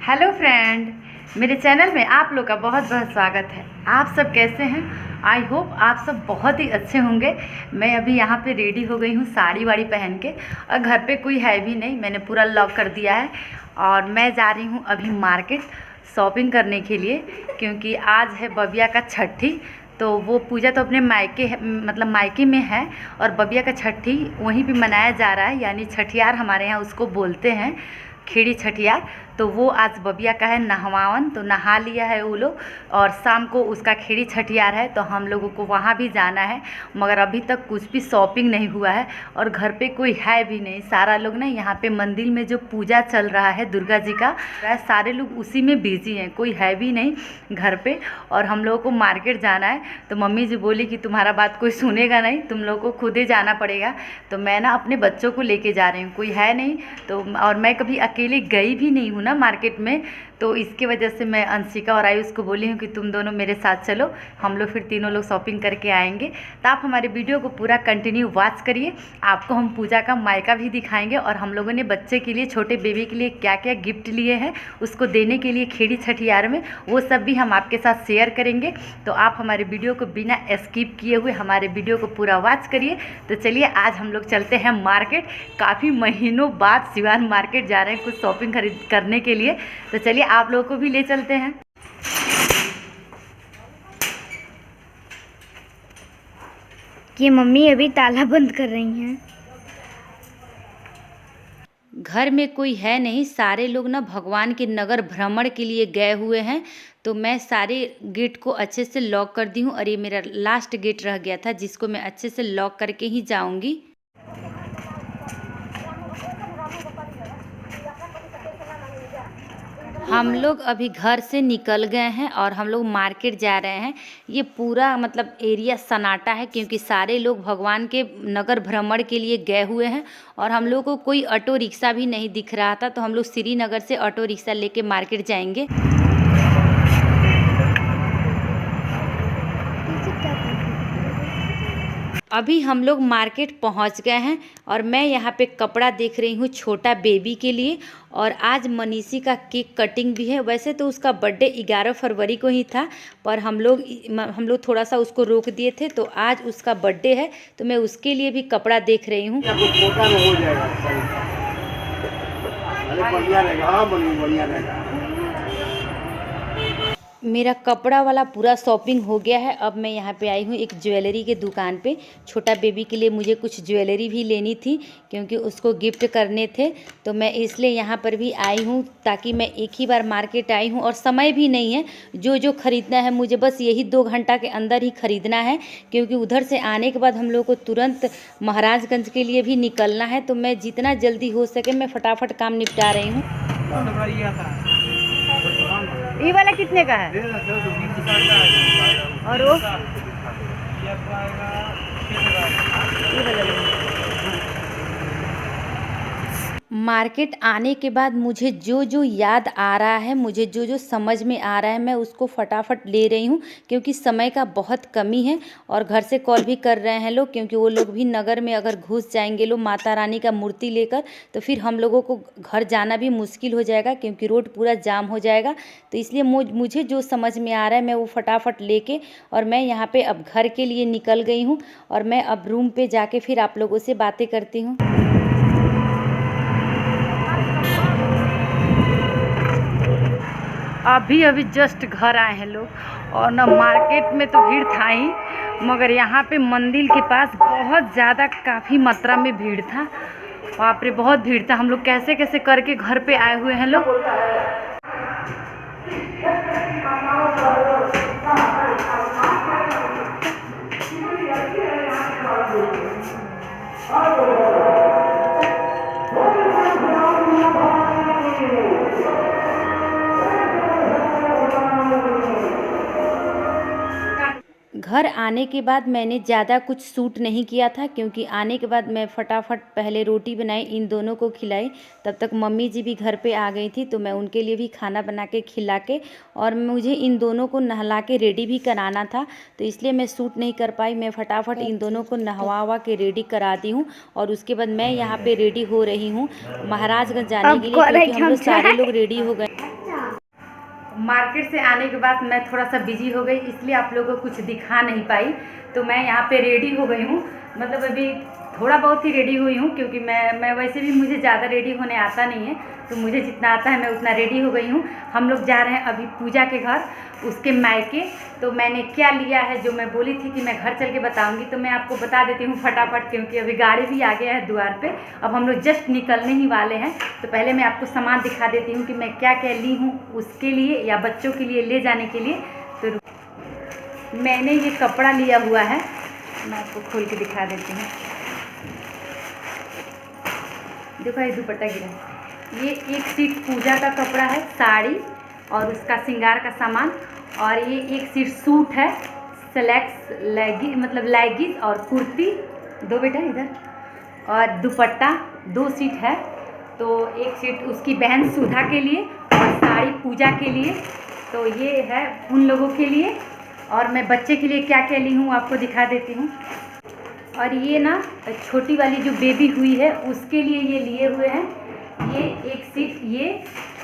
Hello friend, मेरे channel में आप लोग का बहुत बहुत स्वागत है। आप सब कैसे हैं? आई होप आप सब बहुत ही अच्छे होंगे। मैं अभी यहाँ पे रेडी हो गई हूँ साड़ी वाड़ी पहन के, और घर पे कोई है भी नहीं, मैंने पूरा लॉक कर दिया है। और मैं जा रही हूँ अभी मार्केट शॉपिंग करने के लिए, क्योंकि आज है बबिया का छठी। तो वो पूजा तो अपने मायके मतलब मायके में है, और बबिया का छठी वहीं पे मनाया जा रहा है, यानी छठियार हमारे यहाँ उसको बोलते हैं, खेड़ी छठियार। तो वो आज बबिया का है नहवावन, तो नहा लिया है वो लोग, और शाम को उसका खेड़ी छठियार है, तो हम लोगों को वहाँ भी जाना है। मगर अभी तक कुछ भी शॉपिंग नहीं हुआ है, और घर पे कोई है भी नहीं। सारा लोग ना यहाँ पे मंदिर में जो पूजा चल रहा है दुर्गा जी का, सारे लोग उसी में बिजी हैं, कोई है भी नहीं घर पे। और हम लोगों को मार्केट जाना है, तो मम्मी जी बोली कि तुम्हारा बात कोई सुनेगा नहीं, तुम लोग को खुद ही जाना पड़ेगा। तो मैं ना अपने बच्चों को लेके जा रही हूँ, कोई है नहीं तो। और मैं कभी अकेले गई भी नहीं हूँ ना मार्केट में, तो इसकी वजह से मैं अंशिका और आयुष को बोली हूँ कि तुम दोनों मेरे साथ चलो, हम लोग फिर तीनों लोग शॉपिंग करके आएंगे। तो आप हमारे वीडियो को पूरा कंटिन्यू वॉच करिए। आपको हम पूजा का मायका भी दिखाएंगे, और हम लोगों ने बच्चे के लिए, छोटे बेबी के लिए क्या क्या गिफ्ट लिए हैं उसको देने के लिए खेड़ी छठियार में, वो सब भी हम आपके साथ शेयर करेंगे। तो आप हमारे वीडियो को बिना स्किप किए हुए हमारे वीडियो को पूरा वॉच करिए। तो चलिए आज हम लोग चलते हैं मार्केट। काफ़ी महीनों बाद सिवान मार्केट जा रहे हैं कुछ शॉपिंग करने के लिए। तो चलिए आप लोगों को भी ले चलते हैं। ये मम्मी अभी ताला बंद कर रही हैं। घर में कोई है नहीं, सारे लोग ना भगवान के नगर भ्रमण के लिए गए हुए हैं। तो मैं सारे गेट को अच्छे से लॉक कर दी हूँ, और ये मेरा लास्ट गेट रह गया था जिसको मैं अच्छे से लॉक करके ही जाऊँगी। हम लोग अभी घर से निकल गए हैं और हम लोग मार्केट जा रहे हैं। ये पूरा मतलब एरिया सन्नाटा है, क्योंकि सारे लोग भगवान के नगर भ्रमण के लिए गए हुए हैं। और हम लोग को कोई ऑटो रिक्शा भी नहीं दिख रहा था, तो हम लोग श्रीनगर से ऑटो रिक्शा लेके मार्केट जाएंगे। अभी हम लोग मार्केट पहुंच गए हैं, और मैं यहाँ पे कपड़ा देख रही हूँ छोटा बेबी के लिए। और आज मनीषी का केक कटिंग भी है। वैसे तो उसका बर्थडे 11 फरवरी को ही था, पर हम लोग थोड़ा सा उसको रोक दिए थे, तो आज उसका बर्थडे है, तो मैं उसके लिए भी कपड़ा देख रही हूँ। मेरा कपड़ा वाला पूरा शॉपिंग हो गया है। अब मैं यहाँ पे आई हूँ एक ज्वेलरी के दुकान पे। छोटा बेबी के लिए मुझे कुछ ज्वेलरी भी लेनी थी, क्योंकि उसको गिफ्ट करने थे। तो मैं इसलिए यहाँ पर भी आई हूँ, ताकि मैं एक ही बार मार्केट आई हूँ, और समय भी नहीं है। जो खरीदना है मुझे बस यही 2 घंटा के अंदर ही खरीदना है, क्योंकि उधर से आने के बाद हम लोग को तुरंत महाराजगंज के लिए भी निकलना है। तो मैं जितना जल्दी हो सके मैं फटाफट काम निपटा रही हूँ। ये वाला कितने का है? और वो मार्केट आने के बाद मुझे जो याद आ रहा है, मुझे जो समझ में आ रहा है, मैं उसको फटाफट ले रही हूँ, क्योंकि समय का बहुत कमी है। और घर से कॉल भी कर रहे हैं लोग, क्योंकि वो लोग भी नगर में अगर घुस जाएंगे लोग माता रानी का मूर्ति लेकर, तो फिर हम लोगों को घर जाना भी मुश्किल हो जाएगा, क्योंकि रोड पूरा जाम हो जाएगा। तो इसलिए मुझे जो समझ में आ रहा है मैं वो फटाफट लेके, और मैं यहाँ पर अब घर के लिए निकल गई हूँ। और मैं अब रूम पर जाके फिर आप लोगों से बातें करती हूँ। अभी जस्ट घर आए हैं लोग, और ना मार्केट में तो भीड़ था ही, मगर यहाँ पे मंदिर के पास बहुत ज़्यादा काफ़ी मात्रा में भीड़ था। बाप रे, बहुत भीड़ था। हम लोग कैसे कैसे करके घर पे आए हुए हैं लोग। घर आने के बाद मैंने ज़्यादा कुछ शूट नहीं किया था, क्योंकि आने के बाद मैं फटाफट पहले रोटी बनाई, इन दोनों को खिलाई। तब तक मम्मी जी भी घर पे आ गई थी, तो मैं उनके लिए भी खाना बना के खिला के, और मुझे इन दोनों को नहला के रेडी भी कराना था, तो इसलिए मैं शूट नहीं कर पाई। मैं फटाफट इन दोनों को नहवा के रेडी करा दी हूँ, और उसके बाद मैं यहाँ पर रेडी हो रही हूँ महाराजगंज जाने के लिए, क्योंकि हम लोग सारे लोग रेडी हो गए। मार्केट से आने के बाद मैं थोड़ा सा बिजी हो गई, इसलिए आप लोगों को कुछ दिखा नहीं पाई। तो मैं यहाँ पे रेडी हो गई हूँ, मतलब अभी थोड़ा बहुत ही रेडी हुई हूँ, क्योंकि मैं वैसे भी मुझे ज़्यादा रेडी होने आता नहीं है, तो मुझे जितना आता है मैं उतना रेडी हो गई हूँ। हम लोग जा रहे हैं अभी पूजा के घर, उसके मायके। तो मैंने क्या लिया है, जो मैं बोली थी कि मैं घर चल के बताऊँगी, तो मैं आपको बता देती हूँ फटाफट, क्योंकि अभी गाड़ी भी आ गया है द्वार पे। अब हम लोग जस्ट निकलने ही वाले हैं। तो पहले मैं आपको सामान दिखा देती हूँ कि मैं क्या क्या ली हूँ उसके लिए, या बच्चों के लिए ले जाने के लिए। तो मैंने ये कपड़ा लिया हुआ है, मैं आपको खोल के दिखा देती हूँ। देखो ये दुपट्टा गिरा है। ये एक सीट पूजा का कपड़ा है, साड़ी और उसका श्रृंगार का सामान। और ये एक सीट सूट है, स्लैक्स लेगी मतलब लेगिंग और कुर्ती, दो बेटा इधर, और दुपट्टा 2 सीट है। तो एक सीट उसकी बहन सुधा के लिए और साड़ी पूजा के लिए। तो ये है उन लोगों के लिए। और मैं बच्चे के लिए क्या क्या ली हूँ आपको दिखा देती हूँ। और ये ना छोटी वाली जो बेबी हुई है उसके लिए ये लिए हुए हैं, ये एक सीट ये,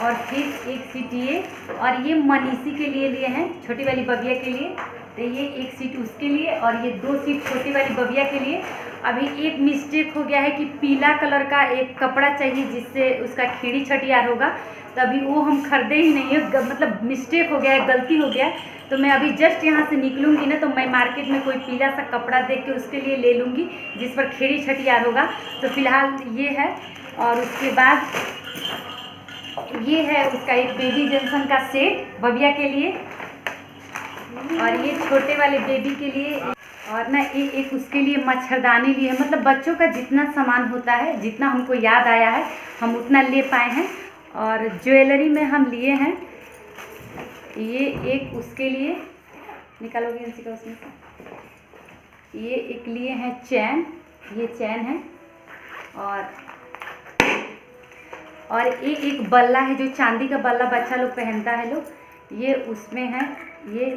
और फिर एक सीट ये, और ये मनीषी के लिए हैं, छोटी वाली बबिया के लिए। तो ये एक सीट उसके लिए और ये 2 सीट छोटी वाली बबिया के लिए। अभी एक मिस्टेक हो गया है कि पीला कलर का एक कपड़ा चाहिए जिससे उसका खीड़ी छठियार होगा, तभी वो हम खरीदे ही नहीं है, मतलब मिस्टेक हो गया है, गलती हो गया है। तो मैं अभी जस्ट यहाँ से निकलूँगी ना, तो मैं मार्केट में कोई पीला सा कपड़ा देख के उसके लिए ले लूँगी जिस पर खीड़ी छठियार होगा। तो फिलहाल ये है। और उसके बाद ये है उसका एक बेबी जंक्शन का सेट बबिया के लिए, और ये छोटे वाले बेबी के लिए। और ना एक उसके लिए मच्छरदानी लिए है। मतलब बच्चों का जितना सामान होता है, जितना हमको याद आया है हम उतना ले पाए हैं। और ज्वेलरी में हम लिए हैं, ये एक उसके लिए, निकालोगे इसी का उसमें से, ये एक लिए हैं चैन, ये चैन है। और एक बल्ला है, जो चांदी का बल्ला बच्चा लोग पहनता है लोग, ये उसमें है ये।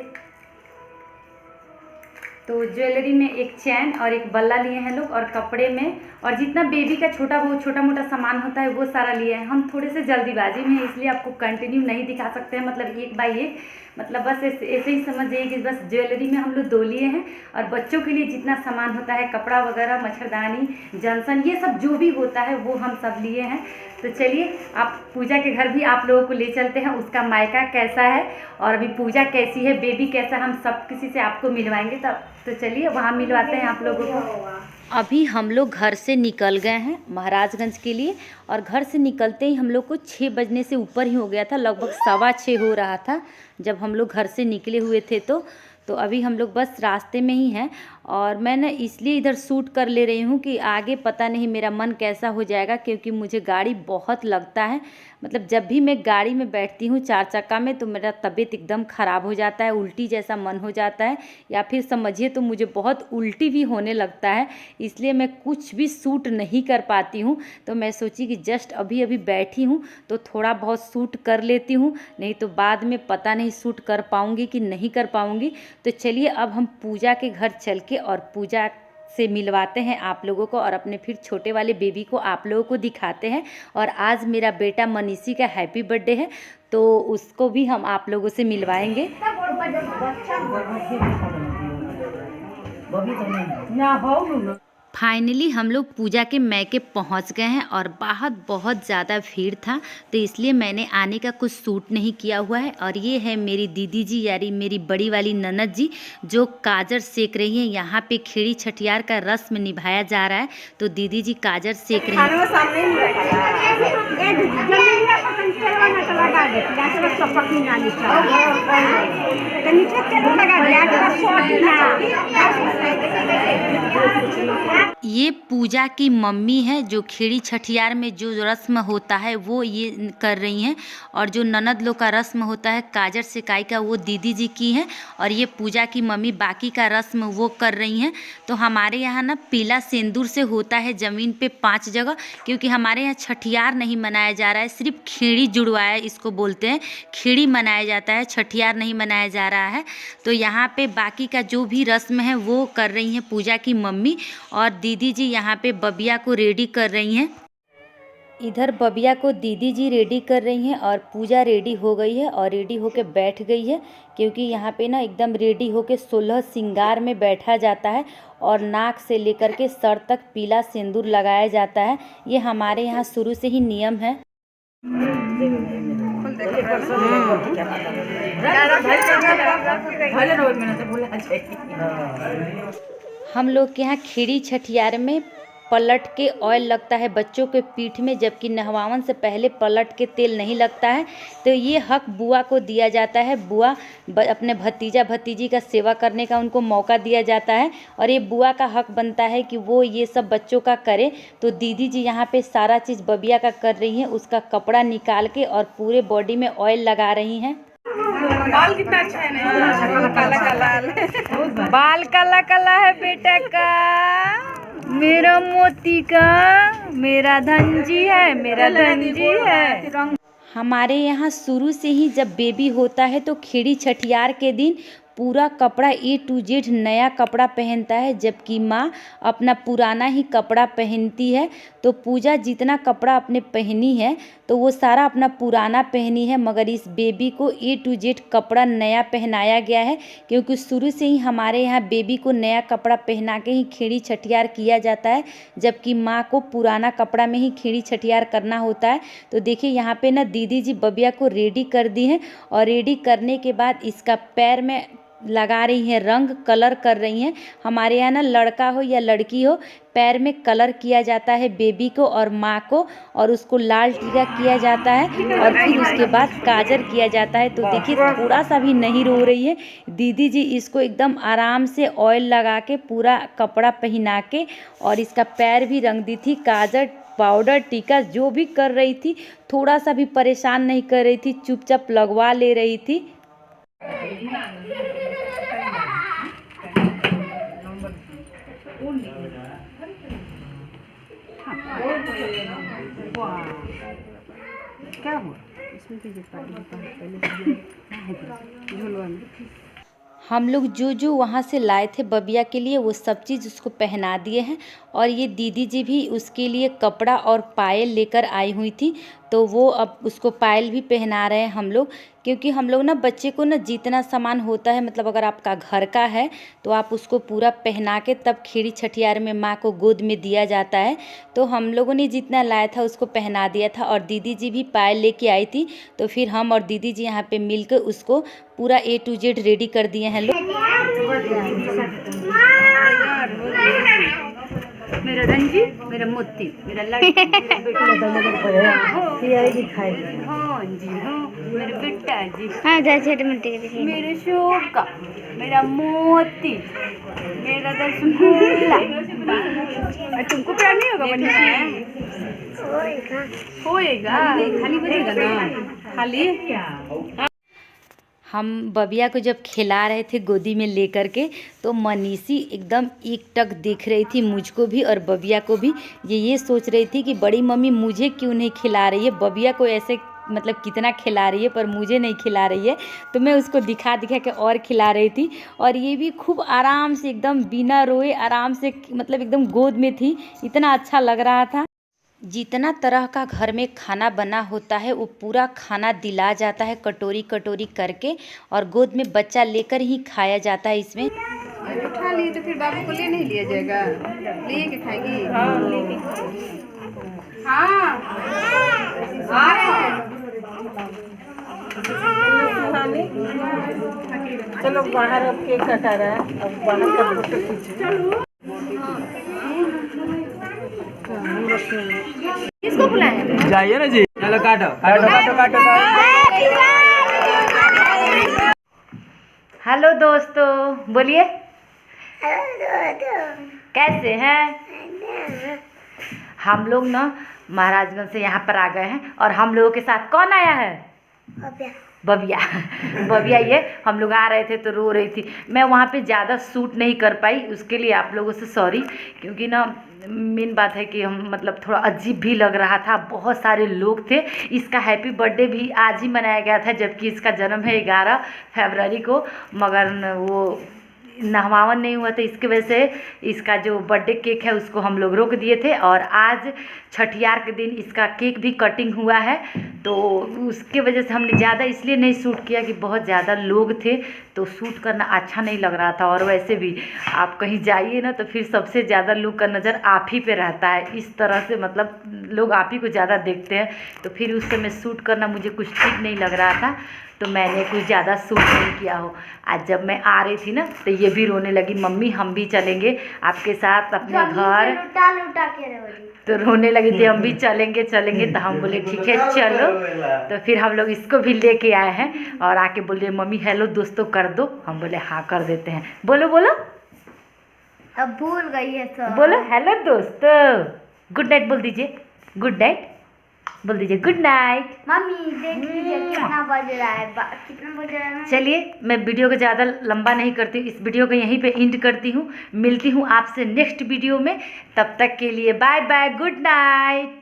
तो ज्वेलरी में एक चैन और एक बल्ला लिए हैं लोग, और कपड़े में और जितना बेबी का छोटा मोटा सामान होता है वो सारा लिए हैं। हम थोड़े से जल्दीबाजी में हैं, इसलिए आपको कंटिन्यू नहीं दिखा सकते हैं, मतलब एक बाय एक, मतलब बस ऐसे ही समझ जाइए कि बस ज्वेलरी में हम लोग 2 लिए हैं। और बच्चों के लिए जितना सामान होता है, कपड़ा वगैरह, मच्छरदानी, जंसन, ये सब जो भी होता है वो हम सब लिए हैं। तो चलिए आप पूजा के घर भी आप लोगों को ले चलते हैं, उसका मायका कैसा है और अभी पूजा कैसी है, बेबी कैसा, हम सब किसी से आपको मिलवाएंगे। तब तो चलिए वहाँ मिलवाते हैं आप लोगों को। अभी हम लोग घर से निकल गए हैं महाराजगंज के लिए, और घर से निकलते ही हम लोग को 6 बजने से ऊपर ही हो गया था, लगभग 6:15 हो रहा था जब हम लोग घर से निकले हुए थे। तो अभी हम लोग बस रास्ते में ही हैं। और मैं ना इसलिए इधर शूट कर ले रही हूँ कि आगे पता नहीं मेरा मन कैसा हो जाएगा, क्योंकि मुझे गाड़ी बहुत लगता है। मतलब जब भी मैं गाड़ी में बैठती हूँ 4 चक्का में, तो मेरा तबीयत एकदम ख़राब हो जाता है, उल्टी जैसा मन हो जाता है, या फिर समझिए तो मुझे बहुत उल्टी भी होने लगता है। इसलिए मैं कुछ भी शूट नहीं कर पाती हूँ। तो मैं सोची कि जस्ट अभी बैठी हूँ तो थोड़ा बहुत शूट कर लेती हूँ, नहीं तो बाद में पता नहीं शूट कर पाऊँगी कि नहीं कर पाऊँगी। तो चलिए अब हम पूजा के घर चल के और पूजा से मिलवाते हैं आप लोगों को, और अपने फिर छोटे वाले बेबी को आप लोगों को दिखाते हैं। और आज मेरा बेटा मनीषी का हैप्पी बर्थडे है, तो उसको भी हम आप लोगों से मिलवाएंगे। फाइनली हम लोग पूजा के मैके पहुंच गए हैं, और बाहर बहुत ज़्यादा भीड़ था, तो इसलिए मैंने आने का कुछ शूट नहीं किया हुआ है। और ये है मेरी दीदी जी, यानी मेरी बड़ी वाली ननद जी, जो काजर सेक रही हैं। यहाँ पे खीड़ी छठियार का रस्म निभाया जा रहा है, तो दीदी जी काजर सेक रही हैं। ये पूजा की मम्मी है, जो खीड़ी छठियार में जो रस्म होता है वो ये कर रही हैं, और जो ननद लोग का रस्म होता है काजर सेकाई का, वो दीदी जी की हैं। और ये पूजा की मम्मी बाकी का रस्म वो कर रही हैं। तो हमारे यहाँ ना पीला सिंदूर से होता है ज़मीन पे 5 जगह, क्योंकि हमारे यहाँ छठियार नहीं मनाया जा रहा है, सिर्फ खीड़ी जुड़वाया इसको बोलते हैं, खीड़ी मनाया जाता है, छठियार नहीं मनाया जा रहा है। तो यहाँ पे बाकी का जो भी रस्म है वो कर रही हैं पूजा की मम्मी, और दीदी जी यहाँ पे बबिया को रेडी कर रही हैं। इधर बबिया को दीदी जी रेडी कर रही हैं और पूजा रेडी हो गई है और रेडी होके बैठ गई है, क्योंकि यहाँ पे ना एकदम रेडी होके 16 श्रृंगार में बैठा जाता है और नाक से लेकर के सर तक पीला सिंदूर लगाया जाता है। ये हमारे यहाँ शुरू से ही नियम है। हम लोग के यहाँ खीरी छठियार में पलट के ऑयल लगता है बच्चों के पीठ में, जबकि नहवावन से पहले पलट के तेल नहीं लगता है। तो ये हक बुआ को दिया जाता है। बुआ अपने भतीजा भतीजी का सेवा करने का उनको मौका दिया जाता है और ये बुआ का हक बनता है कि वो ये सब बच्चों का करे। तो दीदी जी यहाँ पे सारा चीज़ बबिया का कर रही हैं, उसका कपड़ा निकाल के और पूरे बॉडी में ऑयल लगा रही हैं। बाल कितना अच्छा है ना, काला काला बाल काला काला है बेटा का, मेरा मोती का, मेरा धनजी है, मेरा धनजी है। हमारे यहाँ शुरू से ही जब बेबी होता है तो खीरी छठियार के दिन पूरा कपड़ा A to Z नया कपड़ा पहनता है, जबकि माँ अपना पुराना ही कपड़ा पहनती है। तो पूजा जितना कपड़ा अपने पहनी है तो वो सारा अपना पुराना पहनी है, मगर इस बेबी को A to Z कपड़ा नया पहनाया गया है, क्योंकि शुरू से ही हमारे यहाँ बेबी को नया कपड़ा पहना के ही खीरी छठियार किया जाता है, जबकि माँ को पुराना कपड़ा में ही खीरी छठियार करना होता है। तो देखिए यहाँ पे ना दीदी जी बबिया को रेडी कर दी हैं और रेडी करने के बाद इसका पैर में लगा रही हैं रंग, कलर कर रही हैं। हमारे यहाँ ना लड़का हो या लड़की हो, पैर में कलर किया जाता है बेबी को और माँ को, और उसको लाल टीका किया जाता है और फिर उसके बाद काजर किया जाता है। तो देखिए थोड़ा सा भी नहीं रो रही है दीदी जी, इसको एकदम आराम से ऑयल लगा के पूरा कपड़ा पहना के और इसका पैर भी रंग दी थी। काजर, पाउडर, टीका जो भी कर रही थी, थोड़ा सा भी परेशान नहीं कर रही थी, चुपचाप लगवा ले रही थी। क्या हुआ इसमें हम लोग जो वहाँ से लाए थे बबिया के लिए वो सब चीज़ उसको पहना दिए हैं, और ये दीदी जी भी उसके लिए कपड़ा और पायल लेकर आई हुई थी, तो वो अब उसको पायल भी पहना रहे हैं हम लोग। क्योंकि हम लोग ना बच्चे को ना जितना सामान होता है, मतलब अगर आपका घर का है तो आप उसको पूरा पहना के तब खीरी छठियार में माँ को गोद में दिया जाता है। तो हम लोगों ने जितना लाया था उसको पहना दिया था और दीदी जी भी पायल लेके आई थी, तो फिर हम और दीदी जी यहाँ पे मिलकर उसको पूरा A to Z रेडी कर दिए हैं लोग। मेरा रंजी, मेरा मोती, मेरा लड़की, हाँ जी हाँ, मेरे बेटा जी, मेरे शोका, मेरा मोती, मेरा रसगुल्ला। तुमको प्यार नहीं होगा बच्चे? होएगा, खाली बजेगा ना, खाली। हम बबिया को जब खिला रहे थे गोदी में लेकर के, तो मनीषी एकदम एकटक देख रही थी मुझको भी और बबिया को भी। ये सोच रही थी कि बड़ी मम्मी मुझे क्यों नहीं खिला रही है, बबिया को ऐसे मतलब कितना खिला रही है पर मुझे नहीं खिला रही है। तो मैं उसको दिखा के और खिला रही थी, और ये भी खूब आराम से एकदम बिना रोए आराम से मतलब एकदम गोद में थी, इतना अच्छा लग रहा था। जितना तरह का घर में खाना बना होता है वो पूरा खाना दिला जाता है कटोरी कटोरी करके, और गोद में बच्चा लेकर ही खाया जाता है। इसमें उठा लिए तो फिर बाबू को ले नहीं लिया जाएगा, लिए के खाएगी। हाँ चलो बाहर अब केक कटा रहा है, अब बाहर का फोटो खींचो। किसको बुलाया? जाइए ना जी, चलो काटो काटो काटो काटो। हेलो दोस्तों, बोलिए कैसे हैं? हम लोग ना महाराजगंज से यहाँ पर आ गए हैं, और हम लोगों के साथ कौन आया है? बबिया। बबिया ये हम लोग आ रहे थे तो रो रही थी। मैं वहाँ पे ज़्यादा शूट नहीं कर पाई, उसके लिए आप लोगों से सॉरी, क्योंकि ना मेन बात है कि हम मतलब थोड़ा अजीब भी लग रहा था, बहुत सारे लोग थे। इसका हैप्पी बर्थडे भी आज ही मनाया गया था, जबकि इसका जन्म है 11 फरवरी को, मगर वो नहवावन नहीं हुआ था, इसके वजह से इसका जो बर्थडे केक है उसको हम लोग रोक दिए थे। और आज छठियार के दिन इसका केक भी कटिंग हुआ है, तो उसके वजह से हमने ज़्यादा इसलिए नहीं शूट किया कि बहुत ज़्यादा लोग थे तो शूट करना अच्छा नहीं लग रहा था। और वैसे भी आप कहीं जाइए ना तो फिर सबसे ज़्यादा लोग का नज़र आप ही पे रहता है, इस तरह से मतलब लोग आप ही को ज़्यादा देखते हैं, तो फिर उस समय शूट करना मुझे कुछ ठीक नहीं लग रहा था, तो मैंने कुछ ज़्यादा शूट नहीं किया हो। आज जब मैं आ रही थी ना तो ये भी रोने लगी, मम्मी हम भी चलेंगे आपके साथ अपने घर, लुटा के रहोगी। तो रोने लगी थी हम भी चलेंगे चलेंगे, तो हम बोले ठीक है चलो। तो फिर हम लोग इसको भी लेके आए हैं और आके बोल रहे मम्मी हेलो दोस्तों कर दो, हम बोले हाँ कर देते हैं। बोलो बोलो, अब भूल गई है सब। बोलो हेलो दोस्तों, गुड नाइट बोल दीजिए, गुड नाइट बोल दीजिए, गुड नाइट। मम्मी देख लीजिए कितना बज रहा है, कितना बज रहा है। चलिए मैं वीडियो को ज़्यादा लंबा नहीं करती, इस वीडियो को यहीं पे एंड करती हूँ। मिलती हूँ आपसे नेक्स्ट वीडियो में, तब तक के लिए बाय बाय, गुड नाइट।